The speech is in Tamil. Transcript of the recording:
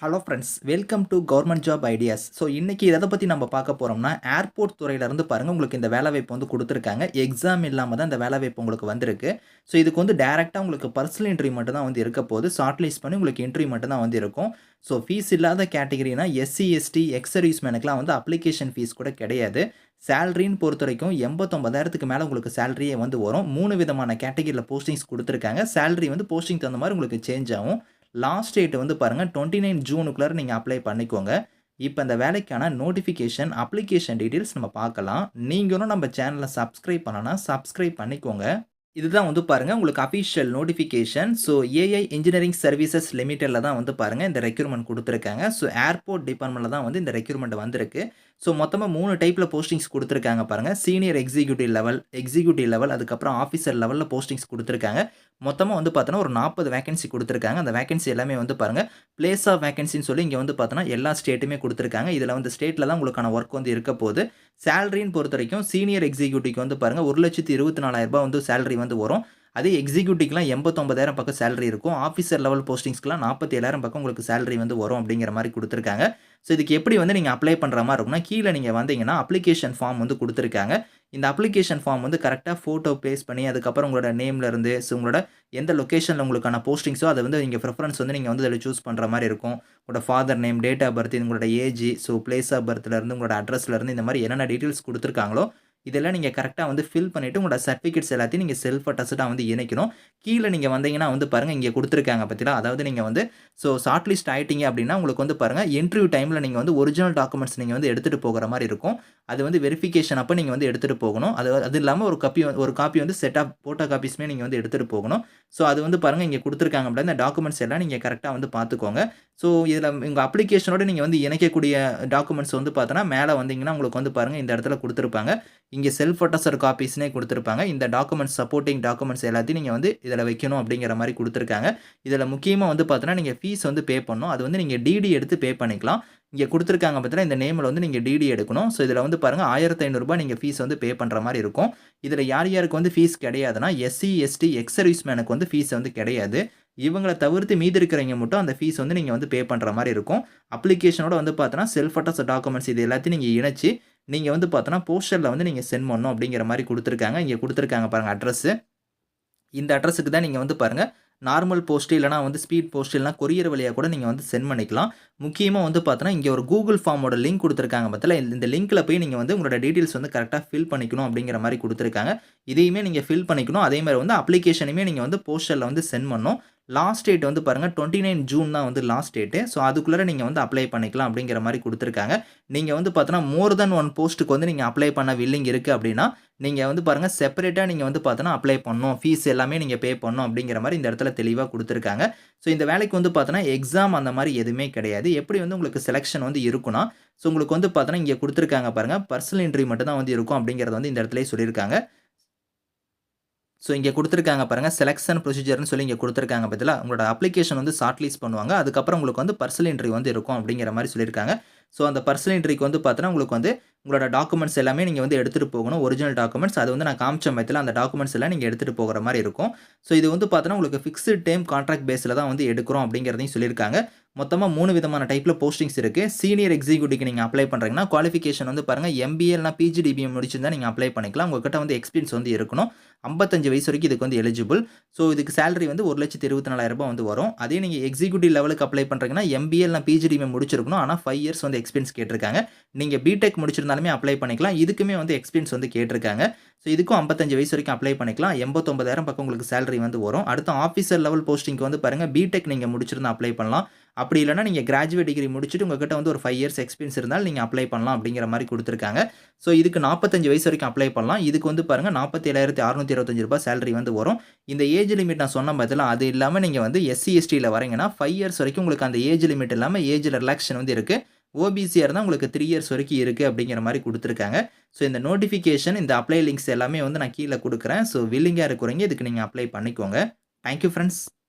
Hello friends, welcome to government job ideas. So இன்னைக்கு எதை பத்தி நம்ம பார்க்க போறோம்னா, ஏர்போர்ட் துறையிலருந்து பாருங்க உங்களுக்கு இந்த வேலைவாய்ப்பு வந்து குடுத்துருக்காங்க. எக்ஸாம் இல்லாம தான் இந்த வேலைவாய்ப்பு உங்களுக்கு வந்திருக்கு. ஸோ இதுக்கு வந்து டைரக்ட்டா உங்களுக்கு பர்சனல் இன்டர்வியூ மட்டும் தான் வந்து இருக்க போது. ஷார்ட் லிஸ்ட் பண்ணி உங்களுக்கு இன்டர்வியூ மட்டும் தான் வந்து இருக்கும். ஸோ ஃபீஸ் இல்லாத கேட்டகரினா எஸ்சி, எஸ்டி, எக்ஸ் சர்வீஸ்மேனுக்குலாம் வந்து அப்ளிகேஷன் ஃபீஸ் கூட கிடையாது. சேலரின்னு பொறுத்தவரைக்கும் 89,000க்கு மேல உங்களுக்கு சேலரியே வந்து வரும். 3 விதமான கேட்டகரில போஸ்டிங்ஸ் குடுத்துருக்காங்க. சேலரி வந்து போஸ்டிங் தகுந்த மாரி உங்களுக்கு சேஞ்ச் ஆகும். லாஸ்ட் டேட் வந்து பாருங்க 29 ஜூனுக்குள்ளார நீங்க அப்ளை பண்ணிக்கோங்க. இப்ப இந்த வேலைக்கான நோட்டிஃபிகேஷன், அப்ளிகேஷன் டீட்டெயில்ஸ் நம்ம பார்க்கலாம். நீங்களும் நம்ம சேனல சப்ஸ்கிரைப் பண்ணலனா சப்ஸ்கிரைப் பண்ணிக்கோங்க. இதுதான் வந்து பாருங்க உங்களுக்கு official notification. So AI engineering services லிமிடெட்ல தான் வந்து பாருங்க இந்த ரெக்ரூட்மென்ட் குடுத்துருக்காங்க. ஸோ ஏர்போர்ட் டிபார்ட்மென்ட்ல தான் வந்து இந்த ரெக்ரூட்மென்ட் வந்திருக்கு. ஸோ மொத்தமா 3 டைப்ல போஸ்டிங்ஸ் குடுத்துருக்காங்க பாருங்க. சீனியர் எக்ஸிக்யூட்டிவ் லெவல் அதுக்கப்புறம் ஆஃபீசர் லெவல்ல போஸ்டிங்ஸ் குடுத்துருக்காங்க. மொத்தமா வந்து பார்த்தோன்னா ஒரு 40 வேக்கன்சி குடுத்துருக்காங்க. அந்த வேக்கன்சி எல்லாமே வந்து பாருங்க, பிளேஸ் ஆஃப் வேக்கன்சின்னு சொல்லி இங்க வந்து பார்த்தோன்னா எல்லா ஸ்டேட்டுமே குடுத்துருக்காங்க. இதுல வந்து ஸ்டேட்ல தான் உங்களுக்கான வொர்க் வந்து இருக்க போது. சேலரின்னு பொறுத்தவரைக்கும் சீனியர் எக்ஸிக்யூட்டிவ்க்கு வந்து பாருங்க ரூ. 1,24,000 வந்து சேலரி வந்து வரும். அதே எக்ஸிக்யூட்டிவ்க்குலாம் 89,000 பக்கம் சேலரி இருக்கும். ஆஃபீசர் லெவல் போஸ்டிங்ஸ்க்குலாம் 47,000 பக்கம் உங்களுக்கு சேலரி வந்து வரும் அப்படிங்கிற மாரி குடுத்துருக்காங்க. ஸோ இதுக்கு எப்படி வந்து நீங்க அப்ளை பண்ற மாரி இருக்கும்னா, கீழ நீங்க வந்தீங்கன்னா அப்ளிகேஷன் ஃபார்ம் வந்து குடுத்துருக்காங்க. இந்த அப்ளிகேஷன் ஃபார்ம் வந்து கரெக்ட்டா ஃபோட்டோ பேஸ்ட் பண்ணி, அதுக்கப்புறம் உங்களோட நேம்ல இருந்து, உங்களோட எந்த லொகேஷன்ல உங்களுக்கான போஸ்டிங்ஸோ அத வந்து நீங்க பிரெஃபரன்ஸ் வந்து நீங்க வந்து அதில சூஸ் பண்ற மாரி இருக்கும். உங்களோட father name, date of birth, உங்களோட ஏஜ், பிளேஸ் ஆஃப் பர்த்ல இருந்து, உங்களோட அட்ரஸ்ல இருந்து இந்த மாரி என்னென்ன டீட்டெயில்ஸ் குடுத்துருக்காங்களோ, இதெல்லாம் நீங்க கரெக்ட்டா வந்து ஃபில் பண்ணிட்டு, உங்களோட சர்டிபிகேட்ஸ் எல்லாத்தையும் நீங்க செல்ஃப் அட்டஸ்டடா வந்து இணைக்கணும். கீழ நீங்க வந்தீங்கன்னா வந்து பாருங்க, இங்க குடுத்துருக்காங்க பார்த்தீங்களா? அதாவது நீங்க வந்து ஷார்ட் லிஸ்ட் ஆயிட்டீங்க அப்டின்னா, உங்களுக்கு வந்து பாருங்க இன்டர்வியூ டைம்ல நீங்க வந்து ஒரிஜினல் டாக்குமெண்ட்ஸ் நீங்க வந்து எடுத்துட்டு போகுற மாரி இருக்கும். அது வந்து வெரிஃபிகேஷன் அப்ப நீங்க வந்து எடுத்துட்டு போகணும். அது இல்லாம ஒரு காப்பி வந்து செட் ஆஃப் போட்டோ காப்பீஸ்மே நீங்க வந்து எடுத்துட்டு போகணும். அது வந்து பாருங்க இங்க குடுத்துருக்காங்க அப்படின்னா, இந்த டாக்குமெண்ட்ஸ் எல்லாம் நீங்க கரெக்ட்டா வந்து பார்த்துக்கோங்க. இதுல உங்க அப்ளிகேஷனோட நீங்க வந்து இணைக்கக்கூடிய டாக்குமெண்ட்ஸ் வந்து பார்த்தோன்னா, மேல வந்தீங்கன்னா உங்களுக்கு வந்து பாருங்க இந்த இடத்துல குடுத்துருப்பாங்க. இங்க செல்ஃப் அட்டஸ்டட் காப்பீஸ்ன்னே குடுத்துருப்பாங்க. இந்த டாக்குமெண்ட்ஸ் சப்போர்ட்டிங் டாக்குமெண்ட்ஸ் எல்லாத்தையும் நீங்க வந்து இதுல வைக்கணும் அப்படிங்கிற மாரி குடுத்துருக்காங்க. இதுல முக்கியமா வந்து பார்த்தோன்னா, நீங்க ஃபீஸ் வந்து பே பண்ணணும். அது வந்து நீங்க டிடி எடுத்து பே பண்ணிக்கலாம். இங்க குடுத்துருக்காங்க பார்த்தீங்களா, இந்த நேம்ல வந்து நீங்க டிடி எடுக்கணும். இதுல வந்து பாருங்க ரூ. 1,500 நீங்க ஃபீஸ் வந்து பே பண்ற மாரி இருக்கும். இதுல யார் யாருக்கு வந்து ஃபீஸ் கிடையாதுன்னா, எஸ்சி, எஸ்டி, எக்ஸ் சர்வீஸ்மேனுக்கு வந்து ஃபீஸ் வந்து கிடையாது. இவங்கள தவிர்த்து மீதி இருக்கிறவைங்க மட்டும் அந்த ஃபீஸ் வந்து நீங்க வந்து பே பண்ற மாரி இருக்கும். அப்ளிகேஷனோட வந்து பார்த்தோன்னா, செல்ஃப் அட்டஸ்டட் டாக்குமெண்ட்ஸ் இது எல்லாத்தையும் நீங்க இணைச்சு, நீங்க வந்து பார்த்தோன்னா, போஸ்டர்ல வந்து நீங்க சென்ட் பண்ணணும் அப்படிங்கிற மாரி குடுத்துருக்காங்க. இங்க குடுத்துருக்காங்க பாருங்க அட்ரஸ். இந்த அட்ரஸுக்கு தான் நீங்க வந்து பாருங்க, நார்மல் போஸ்ட் இல்லன்னா வந்து ஸ்பீட் போஸ்ட் இல்லன்னா கொரியர் வழியா கூட நீங்க வந்து சென்ட் பண்ணிக்கலாம். முக்கியமா வந்து பார்த்தோன்னா, இங்க ஒரு கூகுள் ஃபார்மோட லிங்க் குடுத்துருக்காங்க பாத்தீங்களா, இந்த லிங்க்ல போய் நீங்க வந்து உங்களோட டீட்டெயில்ஸ் வந்து கரெக்ட்டா ஃபில் பண்ணிக்கணும் அப்படிங்கிற மாரி குடுத்துருக்காங்க. இதையுமே நீங்க ஃபில் பண்ணிக்கணும். அதே மாரி வந்து அப்ளிகேஷனையுமே நீங்க வந்து போஸ்டர்ல வந்து சென்ட் பண்ணணும். லாஸ்ட் டேட் வந்து பாருங்க 29 ஜூன் தான் வந்து லாஸ்ட் டேட். அதுக்குள்ளார நீங்க வந்து அப்ளை பண்ணிக்கலாம் அப்படிங்கிற மாரி குடுத்துருக்காங்க. நீங்க வந்து பார்த்தோன்னா, மோர் தென் 1 போஸ்ட்க்கு வந்து நீங்க அப்ளை பண்ண வில்லிங் இருக்கு அப்படின்னா, நீங்க வந்து பாருங்க செப்பரேட்டா நீங்க வந்து பார்த்தோன்னா அப்ளை பண்ணணும். ஃபீஸ் எல்லாமே நீங்க பே பண்ணணும் அப்படிங்கிற மாரி இந்த இடத்துல தெளிவா குடுத்துருக்காங்க. இந்த வேலைக்கு வந்து பார்த்தோன்னா, எக்ஸாம் அந்த மாரி எதுவுமே கிடையாது. எப்படி வந்து உங்களுக்கு செலக்ஷன் வந்து இருக்குன்னா, உங்களுக்கு வந்து பார்த்தோன்னா, இங்க குடுத்துருக்காங்க பாருங்க. பர்சனல் இன்டர்வியூ மட்டும் தான் வந்து இருக்கும் அப்படிங்கிறத வந்து இந்த இடத்திலேயே சொல்லியிருக்காங்க. இங்க குடுத்துருக்காங்க பாருங்க. செலக்ஷன் ப்ரொசீஜர்ன்னு சொல்லி இங்க குடுத்துருக்காங்க பார்த்தீங்களா? உங்களோட அப்ளிகேஷன் வந்து ஷார்ட் லிஸ்ட் பண்ணுவாங்க. அதுக்கப்புறம் உங்களுக்கு வந்து பர்சனல் இன்டர்வியூ வந்து இருக்கும் அப்படிங்கிற மாரி சொல்லியிருக்காங்க. அந்த பர்சனல் இன்டர்வியூக்கு வந்து பார்த்தோன்னா, உங்களுக்கு வந்து உங்களோட டாக்குமெண்ட்ஸ் எல்லாமே நீங்க வந்து எடுத்துட்டு போகணும். Original documents. அது வந்து நான் காமிச்சேன் பார்த்தீங்களா? அந்த டாக்குமெண்ட்ஸ் எல்லாம் நீங்க எடுத்துட்டு போகுற மாரி இருக்கும். இது வந்து பார்த்தோன்னா, உங்களுக்கு பிக்ஸ்ட் டேர்ம் கான்ட்ராக்ட் பேஸ்ல தான் வந்து எடுக்கிறோம் அப்படிங்கிறதையும் சொல்லியிருக்காங்க. மொத்தமா 3 விதமான டைப்ல போஸ்டிங்ஸ் இருக்கு. சீனியர் எக்ஸிக்யூட்டிவ்க்கு நீங்க அப்ளை பண்றீங்கன்னா, குவாலிஃபிகேஷன் வந்து பாருங்க எம்பிஏ இல்லன்னா பிஜி, டிபிஎம் முடிச்சிருந்தா நீங்க அப்ளை பண்ணிக்கலாம். உங்ககிட்ட வந்து எக்ஸ்பீரியன்ஸ் வந்து இருக்கணும். 55 வயசு வரைக்கும் இதுக்கு வந்து எலிஜிபிள். இதுக்கு சேலரி வந்து ரூ. 1,24,000 வந்து வரும். அதே நீங்க எக்ஸிக்யூட்டிவ் லெவலுக்கு அப்ளை பண்றீங்கன்னா, எம்பிஏ இல்லன்னா பிஜி, டிபிஎம் முடிச்சிருக்கணும். ஆனா 5 இயர்ஸ் வந்து எக்ஸ்பீரியன்ஸ் கேட்டிருக்காங்க. நீங்க பிடெக் முடிச்சிருந்தாலுமே அப்ளை பண்ணிக்கலாம். இதுக்குமே வந்து எக்ஸ்பீரியன்ஸ் வந்து கேட்டிருக்காங்க. இதுக்கும் 55 வயசு வரைக்கும் அப்ளை பண்ணிக்கலாம். 89,000 பக்கம் உங்களுக்கு சேலரி வந்து வரும். அடுத்து ஆஃபீசர் லெவல் போஸ்டிங்க்கு வந்து பாருங்க பிடெக் நீங்க முடிச்சிருந்தா அப்ளை பண்ணலாம். அப்படி இல்லன்னா நீங்க கிராஜுவேட் டிகிரி முடிச்சுட்டு உங்ககிட்ட வந்து ஒரு 5 இயர்ஸ் எக்ஸ்பீரியன்ஸ் இருந்தாலும் நீங்க அப்ளை பண்ணலாம் அப்படிங்கிற மாரி குடுத்துருக்காங்க. இதுக்கு 45 வயசு வரைக்கும் அப்ளை பண்ணலாம். இதுக்கு வந்து பாருங்க ரூ. 47,625 சேலரி வந்து வரும். இந்த ஏஜ் லிமிட் நான் சொன்னேன் பார்த்தீங்களா, அது இல்லாம நீங்க வந்து எஸ்சி, எஸ்டில வரீங்கன்னா 5 இயர்ஸ் வரைக்கும் உங்களுக்கு அந்த ஏஜ் லிமிட் இல்லாம ஏஜ்ல ரிலாக்சேஷன் வந்து இருக்கு. ஓபிசியா இருந்தா உங்களுக்கு 3 இயர்ஸ் வரைக்கும் இருக்கு அப்படிங்கிற மாரி குடுத்துருக்காங்க. இந்த நோட்டிஃபிகேஷன், இந்த அப்ளை லிங்க்ஸ் எல்லாமே வந்து நான் கீழ குடுக்குறேன். வில்லிங்கா இருக்கிறவங்க இதுக்கு நீங்க அப்ளை பண்ணிக்கோங்க. Thank you friends.